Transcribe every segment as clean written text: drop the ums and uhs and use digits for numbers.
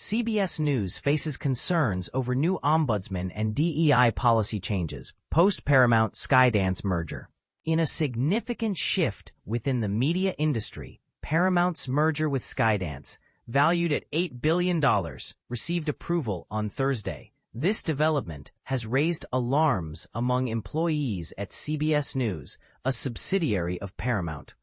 CBS News faces concerns over new Ombudsman and DEI policy changes, Post-Paramount-Skydance merger. In a significant shift within the media industry, Paramount's merger with Skydance, valued at $8 billion, received approval on Thursday. This development has raised alarms among employees at CBS News, a subsidiary of Paramount,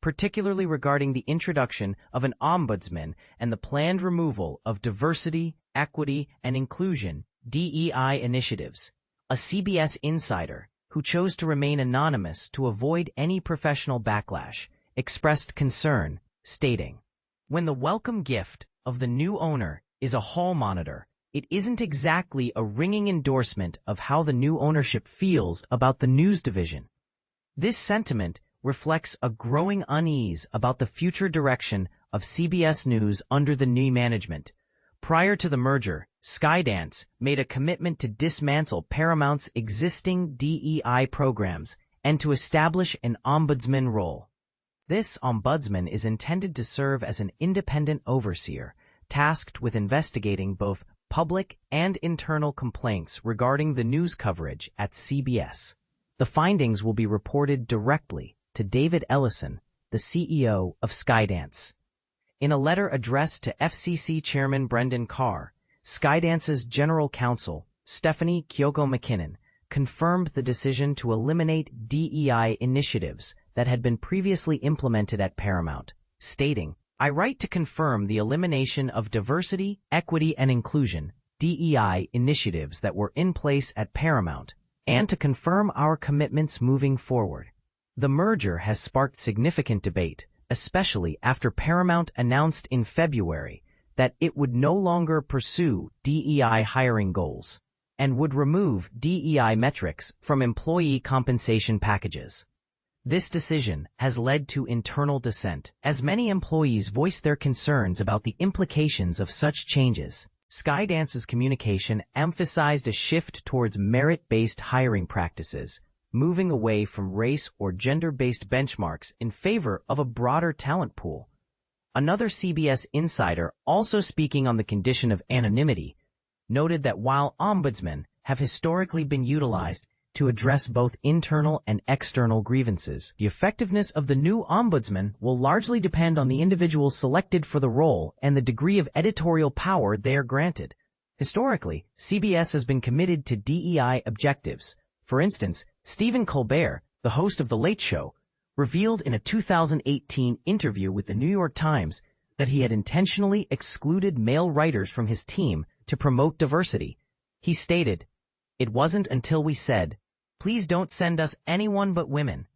particularly regarding the introduction of an ombudsman and the planned removal of diversity, equity, and inclusion (DEI) initiatives. A CBS insider, who chose to remain anonymous to avoid any professional backlash, expressed concern, stating, "When the welcome gift of the new owner is a hall monitor, it isn't exactly a ringing endorsement of how the new ownership feels about the news division." This sentiment reflects a growing unease about the future direction of CBS News under the new management. Prior to the merger, Skydance made a commitment to dismantle Paramount's existing DEI programs and to establish an ombudsman role. This ombudsman is intended to serve as an independent overseer, tasked with investigating both public and internal complaints regarding the news coverage at CBS. The findings will be reported directly to David Ellison, the CEO of Skydance. In a letter addressed to FCC Chairman Brendan Carr, Skydance's General Counsel, Stephanie Kyoko McKinnon, confirmed the decision to eliminate DEI initiatives that had been previously implemented at Paramount, stating, "I write to confirm the elimination of diversity, equity, and inclusion DEI initiatives that were in place at Paramount, and to confirm our commitments moving forward." The merger has sparked significant debate, especially after Paramount announced in February that it would no longer pursue DEI hiring goals and would remove DEI metrics from employee compensation packages. This decision has led to internal dissent, as many employees voiced their concerns about the implications of such changes. Skydance's communication emphasized a shift towards merit-based hiring practices, moving away from race or gender-based benchmarks in favor of a broader talent pool. Another CBS insider, also speaking on the condition of anonymity, noted that while ombudsmen have historically been utilized to address both internal and external grievances, the effectiveness of the new ombudsman will largely depend on the individuals selected for the role and the degree of editorial power they are granted. Historically, CBS has been committed to DEI objectives. For instance, Stephen Colbert, the host of The Late Show, revealed in a 2018 interview with the New York Times that he had intentionally excluded male writers from his team to promote diversity. He stated, "It wasn't until we said, 'Please don't send us anyone but women,'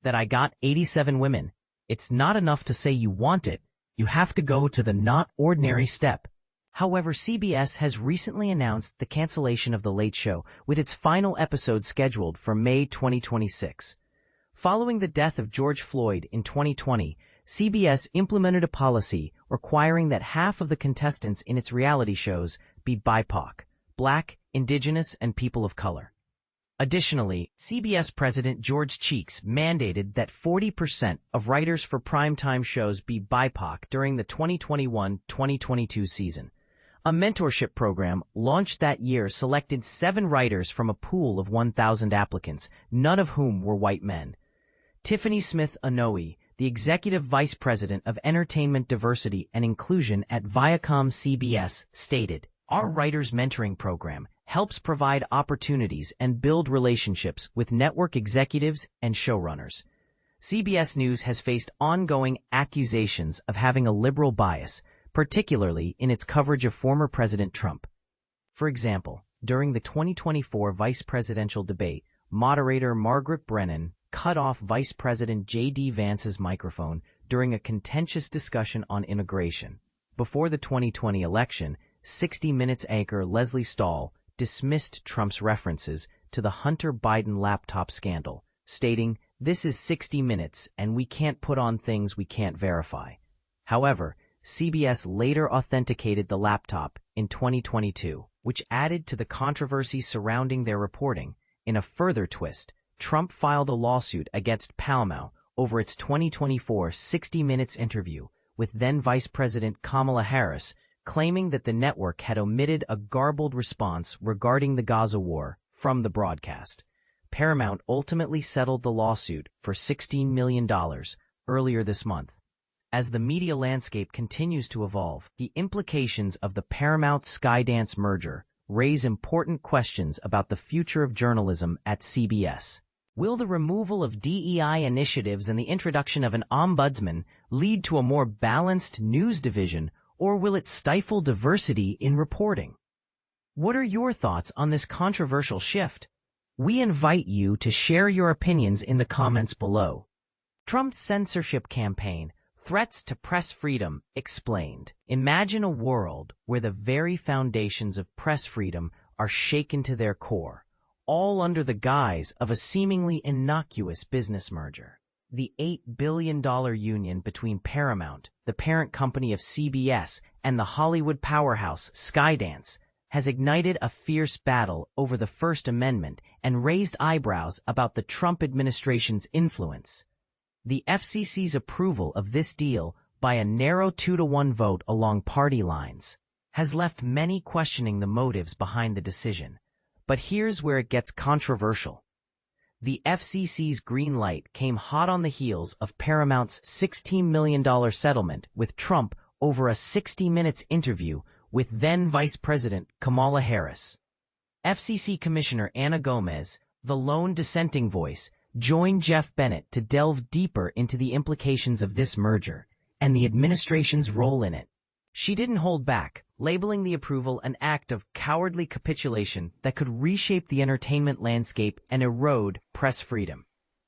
that I got 87 women. It's not enough to say you want it. You have to go to the not ordinary step." However, CBS has recently announced the cancellation of The Late Show, with its final episode scheduled for May 2026. Following the death of George Floyd in 2020, CBS implemented a policy requiring that half of the contestants in its reality shows be BIPOC, Black, Indigenous, and people of color. Additionally, CBS President George Cheeks mandated that 40% of writers for primetime shows be BIPOC during the 2021-2022 season. A mentorship program launched that year selected 7 writers from a pool of 1,000 applicants, none of whom were white men. Tiffany Smith Anoa'i, the Executive Vice President of Entertainment Diversity and Inclusion at Viacom CBS, stated, "Our Writers Mentoring Program helps provide opportunities and build relationships with network executives and showrunners." CBS News has faced ongoing accusations of having a liberal bias, particularly in its coverage of former President Trump. For example, during the 2024 vice presidential debate, moderator Margaret Brennan cut off Vice President J.D. Vance's microphone during a contentious discussion on immigration. Before the 2020 election, 60 Minutes anchor Leslie Stahl dismissed Trump's references to the Hunter Biden laptop scandal, stating, "This is 60 Minutes and we can't put on things we can't verify." However, CBS later authenticated the laptop in 2022, which added to the controversy surrounding their reporting. In a further twist, Trump filed a lawsuit against Paramount over its 2024 60 Minutes interview with then Vice President Kamala Harris, claiming that the network had omitted a garbled response regarding the Gaza war from the broadcast. Paramount ultimately settled the lawsuit for $16 million earlier this month. As the media landscape continues to evolve, the implications of the Paramount-Skydance merger raise important questions about the future of journalism at CBS. Will the removal of DEI initiatives and the introduction of an ombudsman lead to a more balanced news division, or will it stifle diversity in reporting? What are your thoughts on this controversial shift? We invite you to share your opinions in the comments below. Trump's censorship campaign, threats to press freedom, explained. Imagine a world where the very foundations of press freedom are shaken to their core, all under the guise of a seemingly innocuous business merger. The $8 billion union between Paramount, the parent company of CBS, and the Hollywood powerhouse Skydance has ignited a fierce battle over the First Amendment and raised eyebrows about the Trump administration's influence. The FCC's approval of this deal by a narrow 2-to-1 vote along party lines has left many questioning the motives behind the decision. But here's where it gets controversial. The FCC's green light came hot on the heels of Paramount's $16 million settlement with Trump over a 60 Minutes interview with then Vice President Kamala Harris. FCC Commissioner Ana Gomez, the lone dissenting voice, joined Jeff Bennett to delve deeper into the implications of this merger and the administration's role in it. She didn't hold back, labeling the approval an act of cowardly capitulation that could reshape the entertainment landscape and erode press freedom.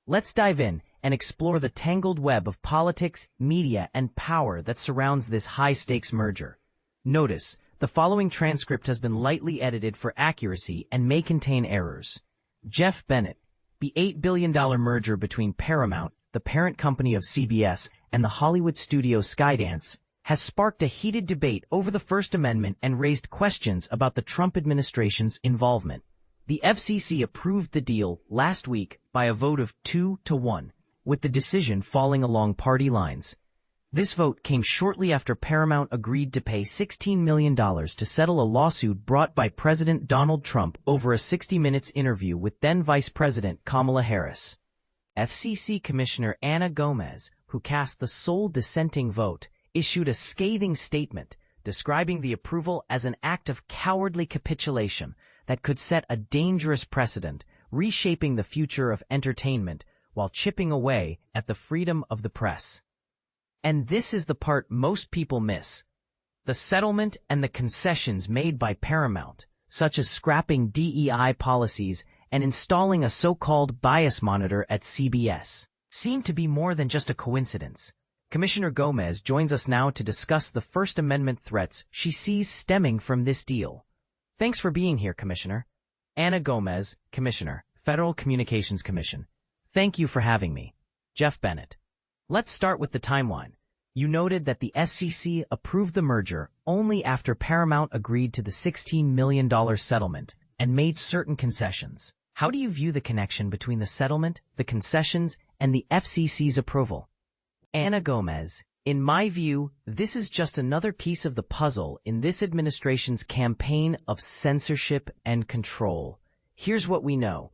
Let's dive in and explore the tangled web of politics, media, and power that surrounds this high-stakes merger. Notice, the following transcript has been lightly edited for accuracy and may contain errors. Jeff Bennett. The $8 billion merger between Paramount, the parent company of CBS, and the Hollywood studio Skydance has sparked a heated debate over the First Amendment and raised questions about the Trump administration's involvement. The FCC approved the deal last week by a vote of 2-to-1, with the decision falling along party lines. This vote came shortly after Paramount agreed to pay $16 million to settle a lawsuit brought by President Donald Trump over a 60 Minutes interview with then Vice President Kamala Harris. FCC Commissioner Ana Gomez, who cast the sole dissenting vote, issued a scathing statement describing the approval as an act of cowardly capitulation that could set a dangerous precedent, reshaping the future of entertainment while chipping away at the freedom of the press. And this is the part most people miss. The settlement and the concessions made by Paramount, such as scrapping DEI policies and installing a so-called bias monitor at CBS, seem to be more than just a coincidence. Commissioner Gomez joins us now to discuss the First Amendment threats she sees stemming from this deal. Thanks for being here, Commissioner. Ana Gomez, Commissioner, Federal Communications Commission. Thank you for having me. Jeff Bennett. Let's start with the timeline. You noted that the SEC approved the merger only after Paramount agreed to the $16 million settlement and made certain concessions. How do you view the connection between the settlement, the concessions, and the FCC's approval? Ana Gomez, in my view, this is just another piece of the puzzle in this administration's campaign of censorship and control. Here's what we know.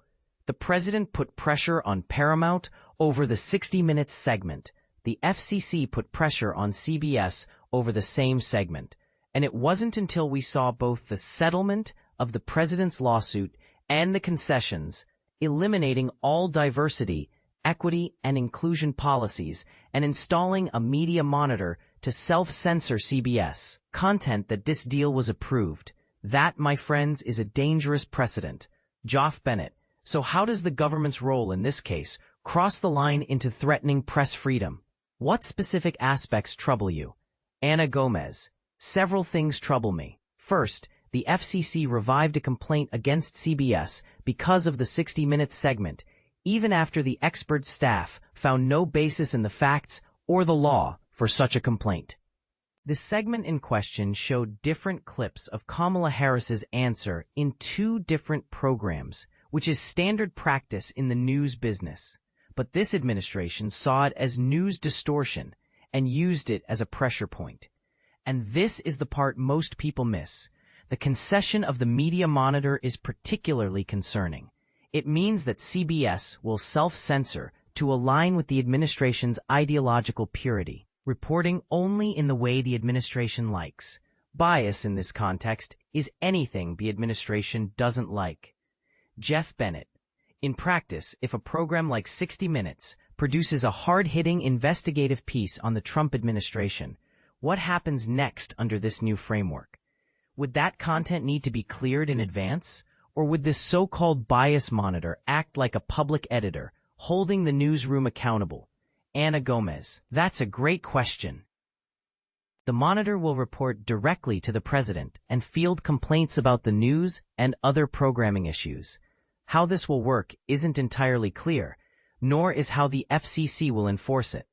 The president put pressure on Paramount over the 60 Minutes segment. The FCC put pressure on CBS over the same segment. And it wasn't until we saw both the settlement of the president's lawsuit and the concessions, eliminating all diversity, equity, and inclusion policies, and installing a media monitor to self-censor CBS content that this deal was approved. That, my friends, is a dangerous precedent. Jeff Bennett. So how does the government's role in this case cross the line into threatening press freedom? What specific aspects trouble you? Ana Gomez. Several things trouble me. First, the FCC revived a complaint against CBS because of the 60 Minutes segment, even after the expert staff found no basis in the facts or the law for such a complaint. The segment in question showed different clips of Kamala Harris's answer in 2 different programs, which is standard practice in the news business. But this administration saw it as news distortion and used it as a pressure point. And this is the part most people miss. The concession of the media monitor is particularly concerning. It means that CBS will self-censor to align with the administration's ideological purity, reporting only in the way the administration likes. Bias in this context is anything the administration doesn't like. Jeff Bennett. In practice, if a program like 60 Minutes produces a hard-hitting investigative piece on the Trump administration, what happens next under this new framework? Would that content need to be cleared in advance? Or would this so-called bias monitor act like a public editor, holding the newsroom accountable? Ana Gomez. That's a great question. The monitor will report directly to the president and field complaints about the news and other programming issues. How this will work isn't entirely clear, nor is how the FCC will enforce it.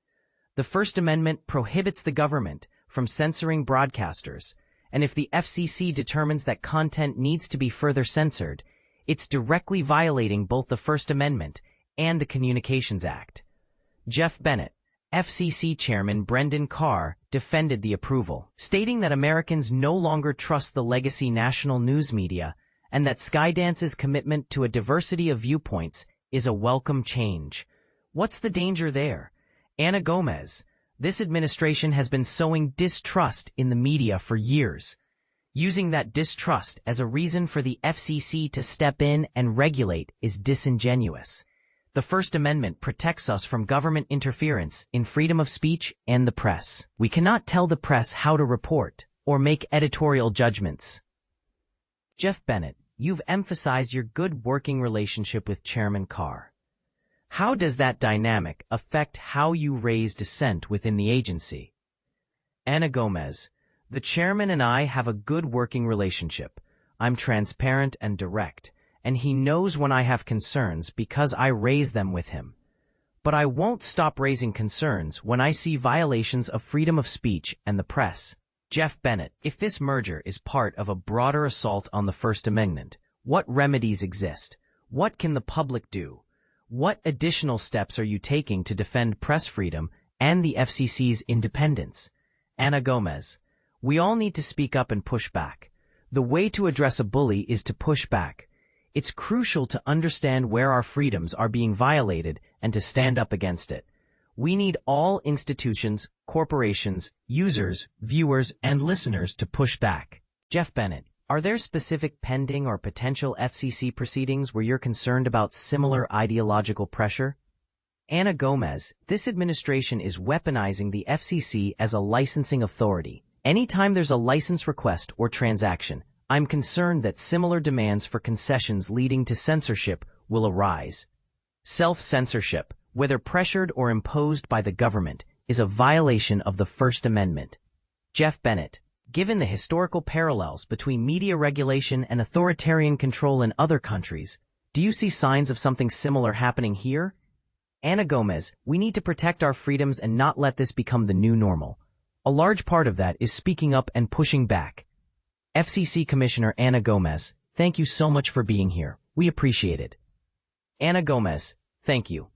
The First Amendment prohibits the government from censoring broadcasters, and if the FCC determines that content needs to be further censored, it's directly violating both the First Amendment and the Communications Act. Jeff Bennett, FCC Chairman Brendan Carr, defended the approval, stating that Americans no longer trust the legacy national news media and that Skydance's commitment to a diversity of viewpoints is a welcome change. What's the danger there? Ana Gomez. This administration has been sowing distrust in the media for years, using that distrust as a reason for the FCC to step in and regulate is disingenuous. The First Amendment protects us from government interference in freedom of speech and the press. We cannot tell the press how to report or make editorial judgments. Jeff Bennett, you've emphasized your good working relationship with Chairman Carr. How does that dynamic affect how you raise dissent within the agency? Ana Gomez, the chairman and I have a good working relationship. I'm transparent and direct, and he knows when I have concerns because I raise them with him. But I won't stop raising concerns when I see violations of freedom of speech and the press. Jeff Bennett, if this merger is part of a broader assault on the First Amendment, what remedies exist? What can the public do? What additional steps are you taking to defend press freedom and the FCC's independence? Ana Gomez, we all need to speak up and push back. The way to address a bully is to push back. It's crucial to understand where our freedoms are being violated and to stand up against it. We need all institutions, corporations, users, viewers, and listeners to push back. Jeff Bennett, are there specific pending or potential FCC proceedings where you're concerned about similar ideological pressure? Ana Gomez, this administration is weaponizing the FCC as a licensing authority. Anytime there's a license request or transaction, I'm concerned that similar demands for concessions leading to censorship will arise. Self-censorship, whether pressured or imposed by the government, is a violation of the First Amendment. Jeff Bennett, given the historical parallels between media regulation and authoritarian control in other countries, do you see signs of something similar happening here? Ana Gomez, we need to protect our freedoms and not let this become the new normal. A large part of that is speaking up and pushing back. FCC Commissioner Ana Gomez, thank you so much for being here. We appreciate it. Ana Gomez, thank you.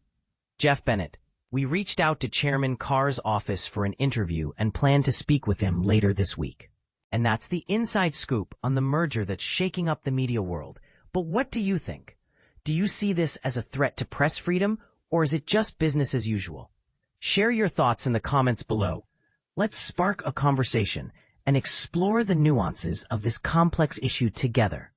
Jeff Bennett, we reached out to Chairman Carr's office for an interview and plan to speak with him later this week. And that's the inside scoop on the merger that's shaking up the media world. But what do you think? Do you see this as a threat to press freedom, or is it just business as usual? Share your thoughts in the comments below. Let's spark a conversation and explore the nuances of this complex issue together.